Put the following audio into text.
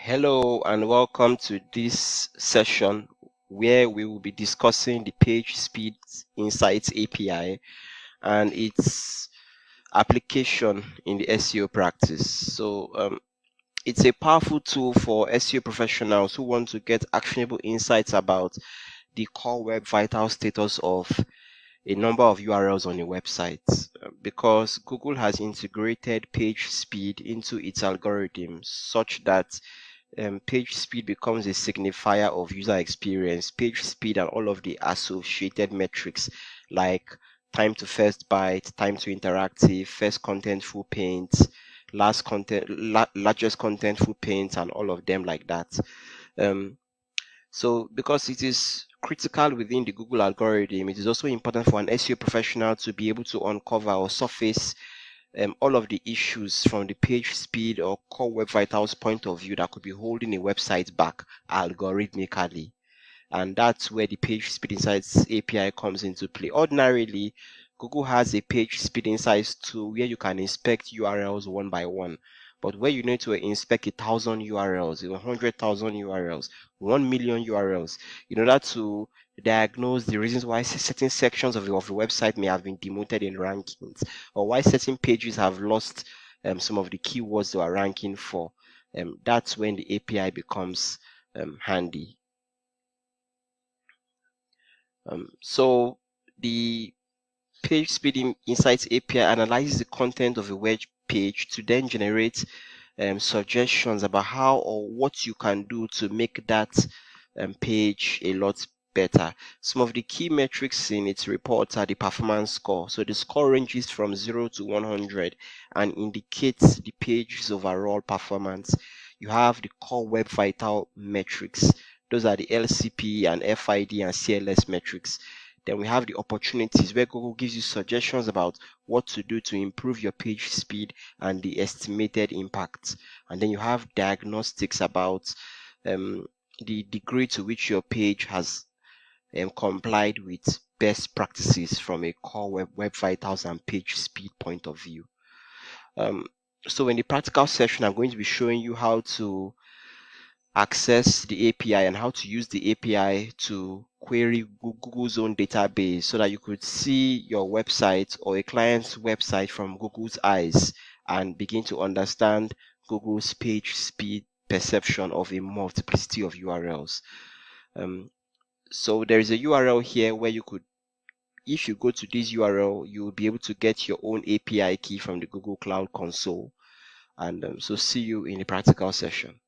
Hello and welcome to this session where we will be discussing the PageSpeed Insights API and its application in the SEO practice. It's a powerful tool for SEO professionals who want to get actionable insights about the core web vital status of a number of URLs on a website because Google has integrated page speed into its algorithm such that page speed becomes a signifier of user experience. Page speed and all of the associated metrics like time to first byte, time to interactive, first contentful paint, largest contentful paint, and all of them like that. So because it is critical within the Google algorithm, it is also important for an SEO professional to be able to uncover or surface all of the issues from the page speed or core web vitals point of view that could be holding a website back algorithmically. And that's where the Page Speed Insights API comes into play. Ordinarily, Google has a Page Speed Insights tool where you can inspect URLs one by one. But where you need to inspect 1,000 URLs, 100,000 URLs, 1 million URLs, in order to diagnose the reasons why certain sections of the website may have been demoted in rankings, or why certain pages have lost some of the keywords they are ranking for. That's when the API becomes handy. So the PageSpeed Insights API analyzes the content of a web page to then generate suggestions about how or what you can do to make that page a lot better. Some of the key metrics in its report are the performance score. So the score ranges from 0 to 100 and indicates the page's overall performance. You have the core web vital metrics. Those are the LCP and FID and CLS metrics. Then we have the opportunities where Google gives you suggestions about what to do to improve your page speed and the estimated impact. And then you have diagnostics about the degree to which your page has complied with best practices from a core web vitals and page speed point of view. So in the practical session, I'm going to be showing you how to access the API and how to use the API to query Google's own database so that you could see your website or a client's website from Google's eyes and begin to understand Google's page speed perception of a multiplicity of URLs. So there is a URL here where you could, if you go to this URL, you will be able to get your own API key from the Google Cloud Console. And so see you in the practical session.